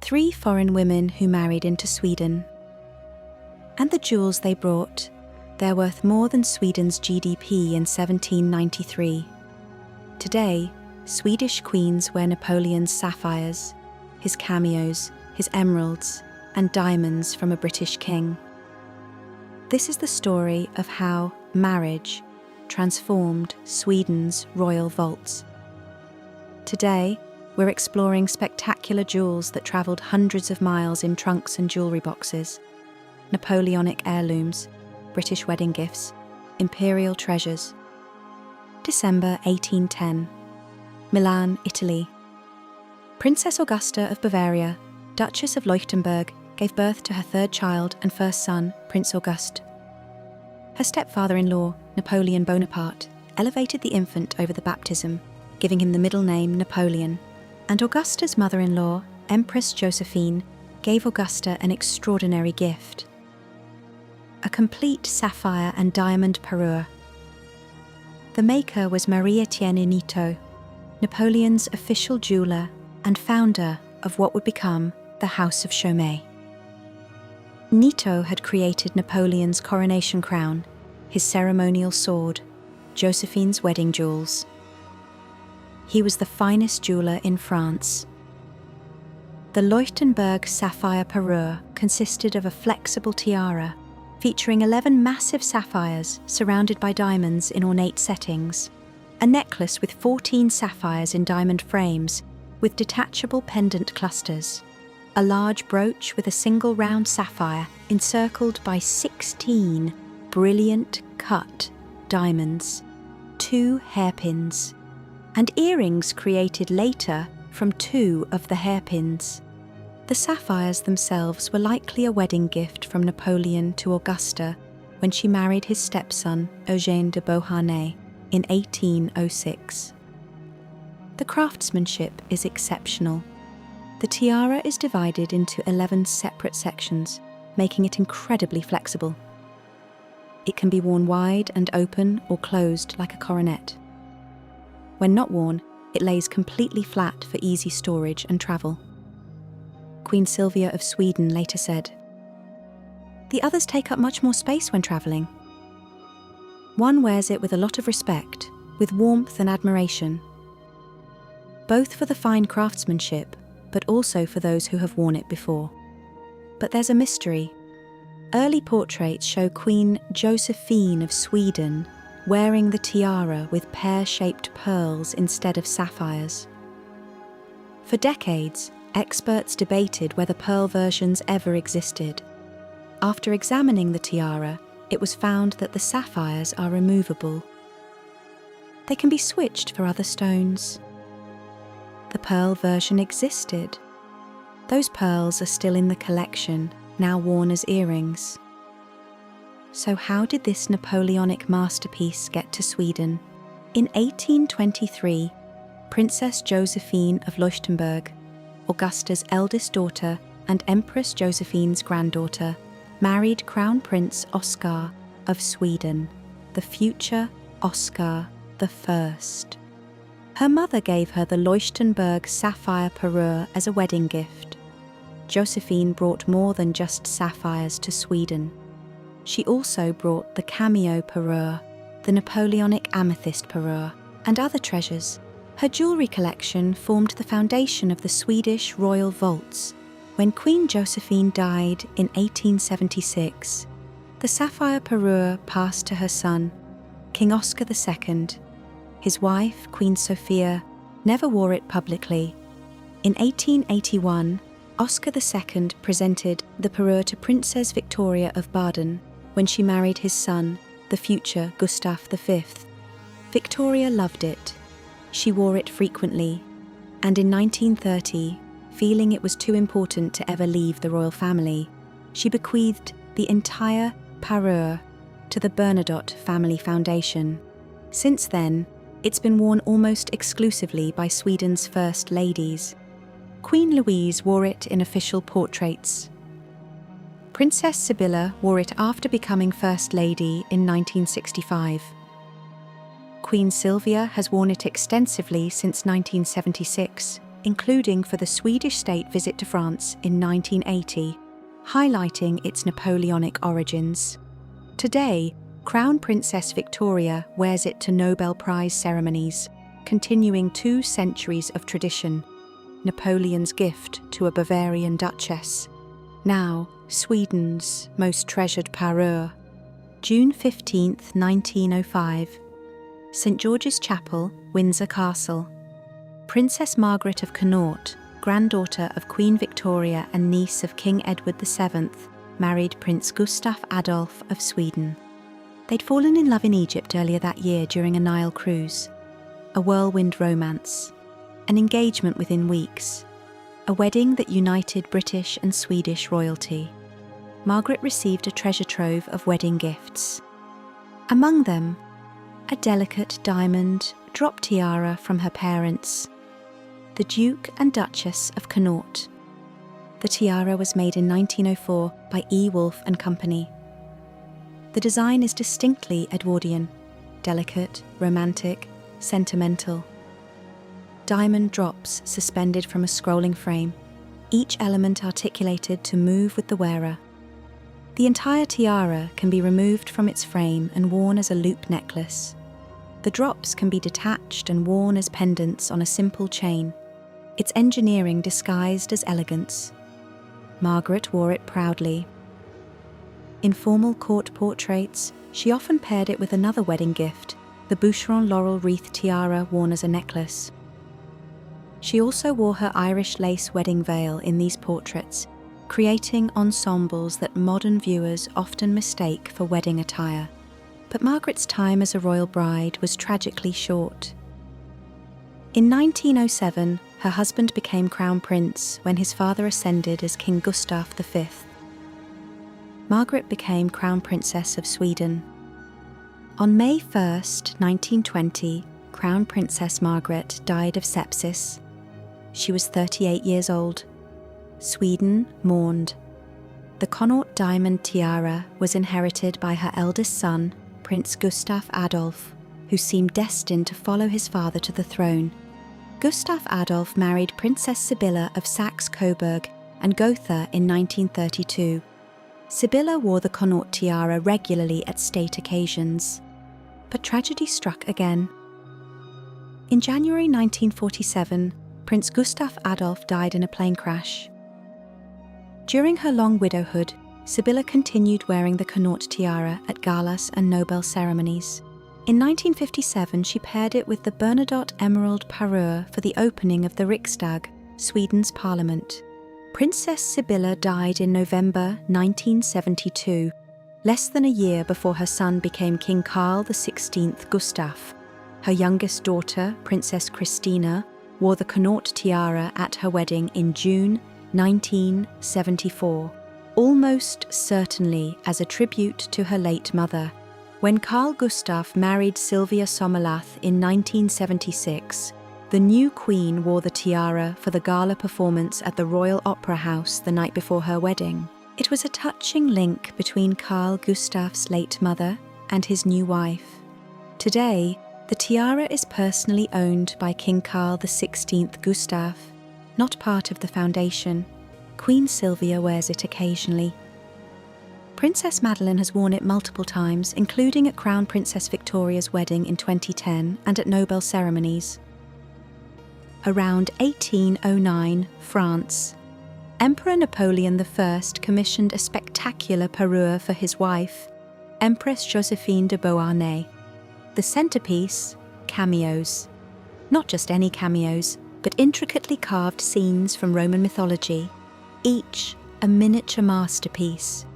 3 foreign women who married into Sweden. And the jewels they brought, they're worth more than Sweden's GDP in 1793. Today, Swedish queens wear Napoleon's sapphires, his cameos, his emeralds, and diamonds from a British king. This is the story of how marriage transformed Sweden's royal vaults. Today, we're exploring spectacular jewels that travelled hundreds of miles in trunks and jewellery boxes, Napoleonic heirlooms, British wedding gifts, imperial treasures. December 1810. Milan, Italy. Princess Augusta of Bavaria, Duchess of Leuchtenberg, gave birth to her 3rd child and first son, Prince Auguste. Her stepfather-in-law, Napoleon Bonaparte, elevated the infant over the baptism, giving him the middle name Napoleon, and Augusta's mother-in-law, Empress Josephine, gave Augusta an extraordinary gift: a complete sapphire and diamond parure. The maker was Maria Tiene, Napoleon's official jeweller and founder of what would become the House of Chaumet. Nito had created Napoleon's coronation crown, his ceremonial sword, Josephine's wedding jewels. He was the finest jeweller in France. The Leuchtenberg sapphire parure consisted of a flexible tiara featuring 11 massive sapphires surrounded by diamonds in ornate settings, a necklace with 14 sapphires in diamond frames with detachable pendant clusters, a large brooch with a single round sapphire encircled by 16 brilliant cut diamonds, 2 hairpins, and earrings created later from 2 of the hairpins. The sapphires themselves were likely a wedding gift from Napoleon to Augusta when she married his stepson, Eugène de Beauharnais, in 1806. The craftsmanship is exceptional. The tiara is divided into 11 separate sections, making it incredibly flexible. It can be worn wide and open or closed like a coronet. When not worn, it lays completely flat for easy storage and travel. Queen Sylvia of Sweden later said, "The others take up much more space when travelling. One wears it with a lot of respect, with warmth and admiration, both for the fine craftsmanship, but also for those who have worn it before. But there's a mystery. Early portraits show Queen Josephine of Sweden wearing the tiara with pear-shaped pearls instead of sapphires. For decades, experts debated whether pearl versions ever existed. After examining the tiara, it was found that the sapphires are removable. They can be switched for other stones. The pearl version existed. Those pearls are still in the collection, now worn as earrings. So how did this Napoleonic masterpiece get to Sweden? In 1823, Princess Josephine of Leuchtenberg, Augusta's eldest daughter and Empress Josephine's granddaughter, married Crown Prince Oscar of Sweden, the future Oscar I. Her mother gave her the Leuchtenberg sapphire parure as a wedding gift. Josephine brought more than just sapphires to Sweden. She also brought the Cameo parure, the Napoleonic amethyst parure, and other treasures. Her jewellery collection formed the foundation of the Swedish royal vaults. When Queen Josephine died in 1876, the sapphire parure passed to her son, King Oscar II. His wife, Queen Sophia, never wore it publicly. In 1881, Oscar II presented the parure to Princess Victoria of Baden when she married his son, the future Gustav V. Victoria loved it. She wore it frequently, and in 1930, feeling it was too important to ever leave the royal family, she bequeathed the entire parure to the Bernadotte Family Foundation. Since then, it's been worn almost exclusively by Sweden's first ladies. Queen Louise wore it in official portraits. Princess Sibylla wore it after becoming First Lady in 1965. Queen Sylvia has worn it extensively since 1976, including for the Swedish state visit to France in 1980, highlighting its Napoleonic origins. Today, Crown Princess Victoria wears it to Nobel Prize ceremonies, continuing 2 centuries of tradition. Napoleon's gift to a Bavarian duchess, now Sweden's most treasured parure. June 15, 1905. St. George's Chapel, Windsor Castle. Princess Margaret of Connaught, granddaughter of Queen Victoria and niece of King Edward VII, married Prince Gustav Adolf of Sweden. They'd fallen in love in Egypt earlier that year during a Nile cruise. A whirlwind romance. An engagement within weeks. A wedding that united British and Swedish royalty. Margaret received a treasure trove of wedding gifts. Among them, a delicate diamond drop tiara from her parents, the Duke and Duchess of Connaught. The tiara was made in 1904 by E. Wolfe and Company. The design is distinctly Edwardian, delicate, romantic, sentimental. Diamond drops suspended from a scrolling frame, each element articulated to move with the wearer. The entire tiara can be removed from its frame and worn as a loop necklace. The drops can be detached and worn as pendants on a simple chain, its engineering disguised as elegance. Margaret wore it proudly. In formal court portraits, she often paired it with another wedding gift, the Boucheron laurel wreath tiara worn as a necklace. She also wore her Irish lace wedding veil in these portraits, creating ensembles that modern viewers often mistake for wedding attire. But Margaret's time as a royal bride was tragically short. In 1907, her husband became crown prince when his father ascended as King Gustav V. Margaret became Crown Princess of Sweden. On May 1, 1920, Crown Princess Margaret died of sepsis. She was 38 years old. Sweden mourned. The Connaught diamond tiara was inherited by her eldest son, Prince Gustav Adolf, who seemed destined to follow his father to the throne. Gustav Adolf married Princess Sibylla of Saxe-Coburg and Gotha in 1932. Sibylla wore the Connaught tiara regularly at state occasions. But tragedy struck again. In January 1947, Prince Gustav Adolf died in a plane crash. During her long widowhood, Sibylla continued wearing the Connaught tiara at galas and Nobel ceremonies. In 1957, she paired it with the Bernadotte emerald parure for the opening of the Riksdag, Sweden's parliament. Princess Sibylla died in November 1972, less than a year before her son became King Carl XVI Gustaf. Her youngest daughter, Princess Christina, wore the Connaught tiara at her wedding in June 1974, almost certainly as a tribute to her late mother. When Carl Gustaf married Sylvia Sommerlath in 1976, the new queen wore the tiara for the gala performance at the Royal Opera House the night before her wedding. It was a touching link between Carl Gustaf's late mother and his new wife. Today, the tiara is personally owned by King Carl XVI Gustaf, not part of the foundation. Queen Sylvia wears it occasionally. Princess Madeleine has worn it multiple times, including at Crown Princess Victoria's wedding in 2010 and at Nobel ceremonies. Around 1809, France. Emperor Napoleon I commissioned a spectacular parure for his wife, Empress Josephine de Beauharnais. The centerpiece, cameos. Not just any cameos, but intricately carved scenes from Roman mythology, each a miniature masterpiece.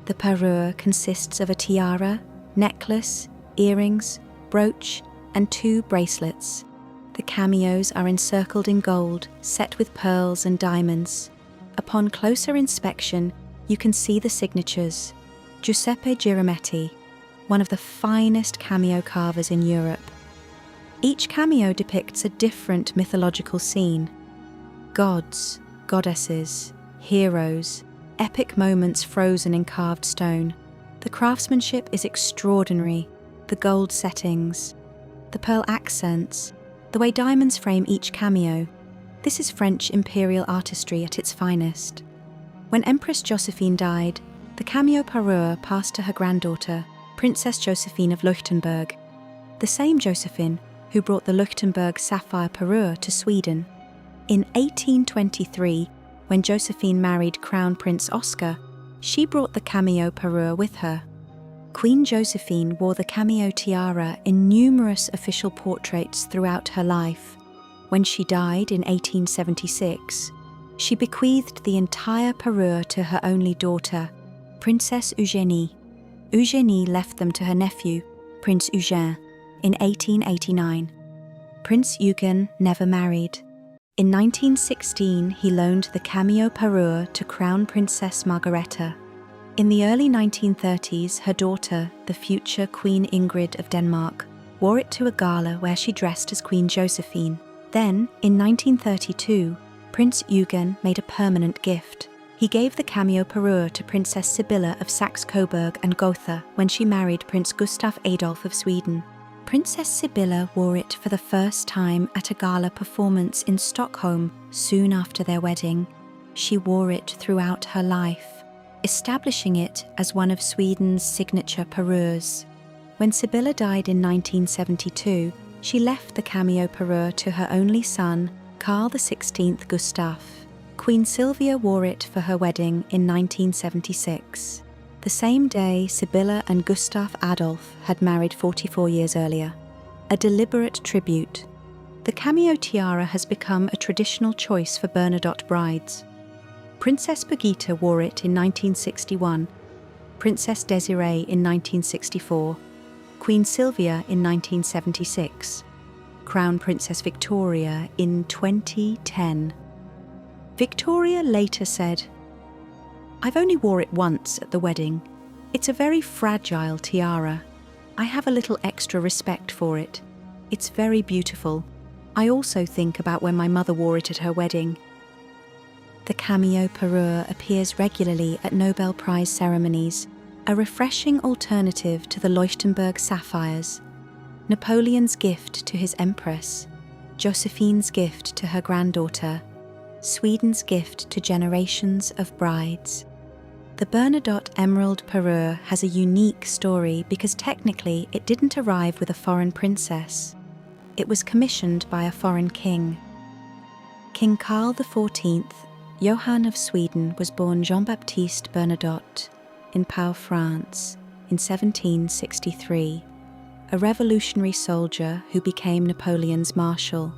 The parure consists of a tiara, necklace, earrings, brooch, and 2 bracelets. The cameos are encircled in gold, set with pearls and diamonds. Upon closer inspection, you can see the signatures. Giuseppe Girometti, one of the finest cameo carvers in Europe. Each cameo depicts a different mythological scene. Gods, goddesses, heroes, epic moments frozen in carved stone. The craftsmanship is extraordinary. The gold settings, the pearl accents, the way diamonds frame each cameo. This is French imperial artistry at its finest. When Empress Josephine died, the cameo parure passed to her granddaughter, Princess Josephine of Leuchtenberg, the same Josephine who brought the Leuchtenberg sapphire parure to Sweden. In 1823, when Josephine married Crown Prince Oscar, she brought the cameo parure with her. Queen Josephine wore the cameo tiara in numerous official portraits throughout her life. When she died in 1876, she bequeathed the entire parure to her only daughter, Princess Eugénie. Eugénie left them to her nephew, Prince Eugène, in 1889. Prince Eugen never married. In 1916, he loaned the cameo parure to Crown Princess Margareta. In the early 1930s, her daughter, the future Queen Ingrid of Denmark, wore it to a gala where she dressed as Queen Josephine. Then, in 1932, Prince Eugen made a permanent gift. He gave the cameo parure to Princess Sibylla of Saxe-Coburg and Gotha when she married Prince Gustav Adolf of Sweden. Princess Sibylla wore it for the first time at a gala performance in Stockholm soon after their wedding. She wore it throughout her life, establishing it as one of Sweden's signature parures. When Sibylla died in 1972, she left the cameo parure to her only son, Carl XVI Gustaf. Queen Sylvia wore it for her wedding in 1976. The same day Sibylla and Gustav Adolf had married 44 years earlier. A deliberate tribute. The cameo tiara has become a traditional choice for Bernadotte brides. Princess Birgitta wore it in 1961, Princess Desiree in 1964, Queen Sylvia in 1976, Crown Princess Victoria in 2010. Victoria later said, "I've only wore it once at the wedding. It's a very fragile tiara. I have a little extra respect for it. It's very beautiful. I also think about when my mother wore it at her wedding." The cameo parure appears regularly at Nobel Prize ceremonies, a refreshing alternative to the Leuchtenberg sapphires, Napoleon's gift to his empress, Josephine's gift to her granddaughter, Sweden's gift to generations of brides. The Bernadotte emerald parure has a unique story because technically it didn't arrive with a foreign princess. It was commissioned by a foreign king. King Carl XIV, Johann of Sweden, was born Jean-Baptiste Bernadotte in Pau, France, in 1763, a revolutionary soldier who became Napoleon's marshal,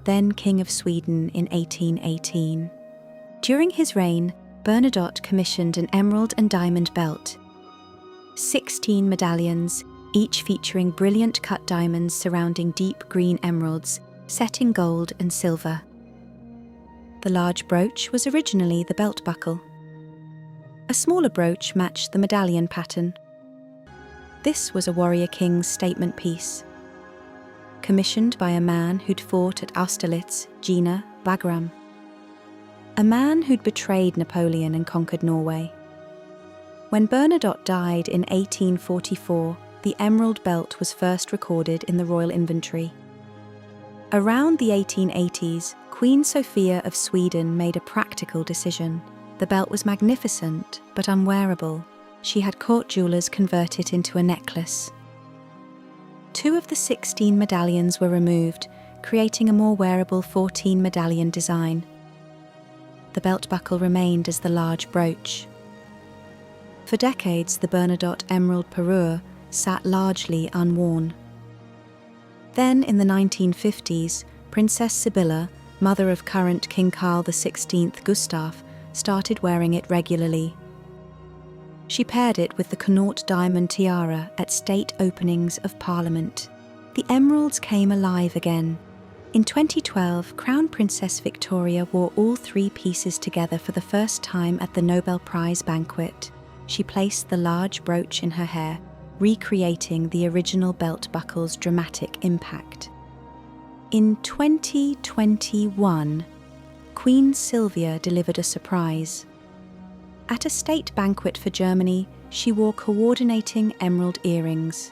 then King of Sweden in 1818. During his reign, Bernadotte commissioned an emerald and diamond belt, 16 medallions, each featuring brilliant cut diamonds surrounding deep green emeralds, set in gold and silver. The large brooch was originally the belt buckle. A smaller brooch matched the medallion pattern. This was a warrior king's statement piece, commissioned by a man who'd fought at Austerlitz, Jena, Wagram. A man who'd betrayed Napoleon and conquered Norway. When Bernadotte died in 1844, the emerald belt was first recorded in the royal inventory. Around the 1880s, Queen Sophia of Sweden made a practical decision. The belt was magnificent, but unwearable. She had court jewelers convert it into a necklace. 2 of the 16 medallions were removed, creating a more wearable 14 medallion design. The belt buckle remained as the large brooch. For decades, the Bernadotte emerald parure sat largely unworn. Then, in the 1950s, Princess Sibylla, mother of current King Carl XVI Gustaf, started wearing it regularly. She paired it with the Connaught diamond tiara at state openings of Parliament. The emeralds came alive again. In 2012, Crown Princess Victoria wore all 3 pieces together for the first time at the Nobel Prize banquet. She placed the large brooch in her hair, recreating the original belt buckle's dramatic impact. In 2021, Queen Sylvia delivered a surprise. At a state banquet for Germany, she wore coordinating emerald earrings.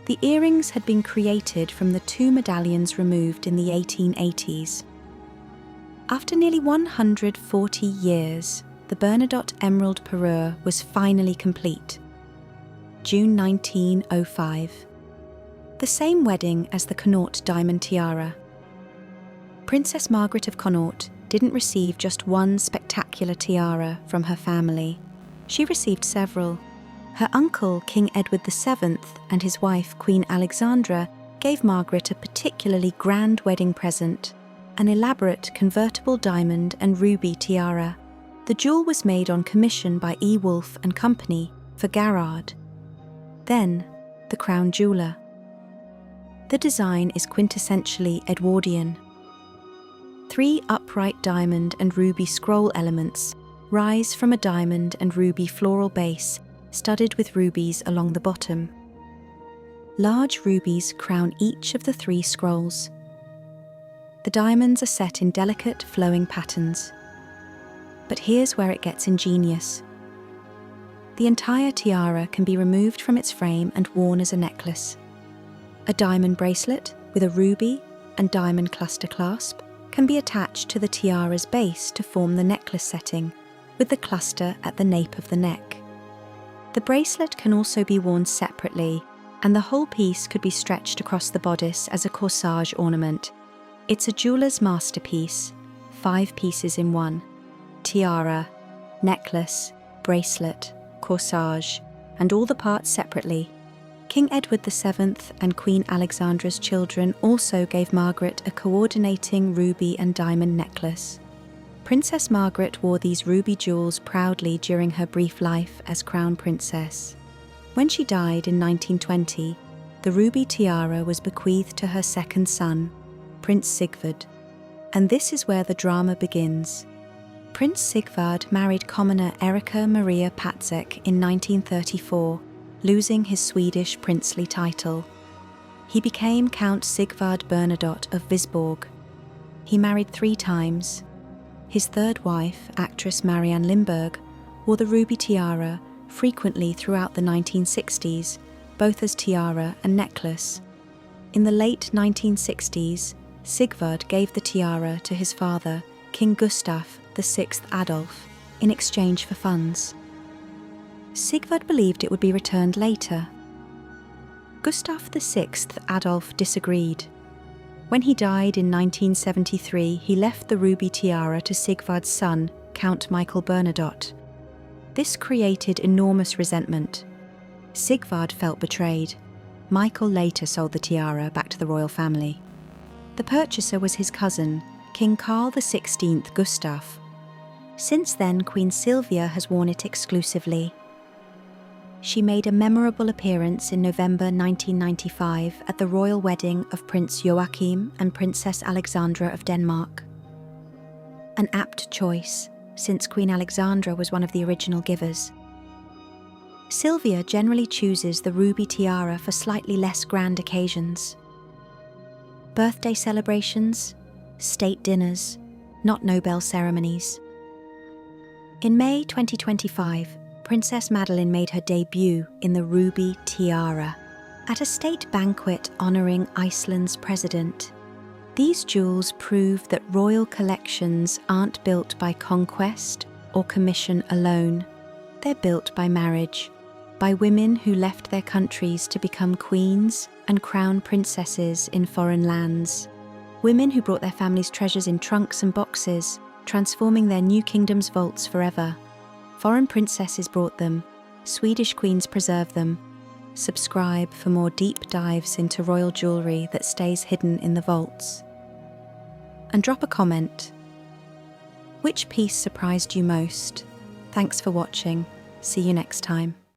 The earrings had been created from the 2 medallions removed in the 1880s. After nearly 140 years, the Bernadotte emerald parure was finally complete. June 1905. The same wedding as the Connaught diamond tiara. Princess Margaret of Connaught didn't receive just one spectacular tiara from her family. She received several. Her uncle, King Edward VII, and his wife, Queen Alexandra, gave Margaret a particularly grand wedding present, an elaborate convertible diamond and ruby tiara. The jewel was made on commission by E. Wolfe and Company for Garrard. Then, the crown jeweller. The design is quintessentially Edwardian. 3 upright diamond and ruby scroll elements rise from a diamond and ruby floral base studded with rubies along the bottom. Large rubies crown each of the 3 scrolls. The diamonds are set in delicate, flowing patterns. But here's where it gets ingenious. The entire tiara can be removed from its frame and worn as a necklace. A diamond bracelet with a ruby and diamond cluster clasp can be attached to the tiara's base to form the necklace setting, with the cluster at the nape of the neck. The bracelet can also be worn separately, and the whole piece could be stretched across the bodice as a corsage ornament. It's a jeweller's masterpiece, 5 pieces in one: tiara, necklace, bracelet, corsage, and all the parts separately. King Edward VII and Queen Alexandra's children also gave Margaret a coordinating ruby and diamond necklace. Princess Margaret wore these ruby jewels proudly during her brief life as Crown Princess. When she died in 1920, the ruby tiara was bequeathed to her second son, Prince Sigvard. And this is where the drama begins. Prince Sigvard married commoner Erika Maria Patzek in 1934, losing his Swedish princely title. He became Count Sigvard Bernadotte of Visborg. He married 3 times. His third wife, actress Marianne Lindberg, wore the ruby tiara frequently throughout the 1960s, both as tiara and necklace. In the late 1960s, Sigvard gave the tiara to his father, King Gustav VI Adolf, in exchange for funds. Sigvard believed it would be returned later. Gustav VI Adolf disagreed. When he died in 1973, he left the ruby tiara to Sigvard's son, Count Michael Bernadotte. This created enormous resentment. Sigvard felt betrayed. Michael later sold the tiara back to the royal family. The purchaser was his cousin, King Carl XVI Gustaf. Since then, Queen Sylvia has worn it exclusively. She made a memorable appearance in November 1995 at the royal wedding of Prince Joachim and Princess Alexandra of Denmark. An apt choice, since Queen Alexandra was one of the original givers. Sylvia generally chooses the ruby tiara for slightly less grand occasions. Birthday celebrations, state dinners, not Nobel ceremonies. In May 2025, Princess Madeleine made her debut in the ruby tiara at a state banquet honouring Iceland's president. These jewels prove that royal collections aren't built by conquest or commission alone. They're built by marriage, by women who left their countries to become queens and crown princesses in foreign lands. Women who brought their families' treasures in trunks and boxes, transforming their new kingdom's vaults forever. Foreign princesses brought them, Swedish queens preserved them. Subscribe for more deep dives into royal jewellery that stays hidden in the vaults. And drop a comment. Which piece surprised you most? Thanks for watching. See you next time.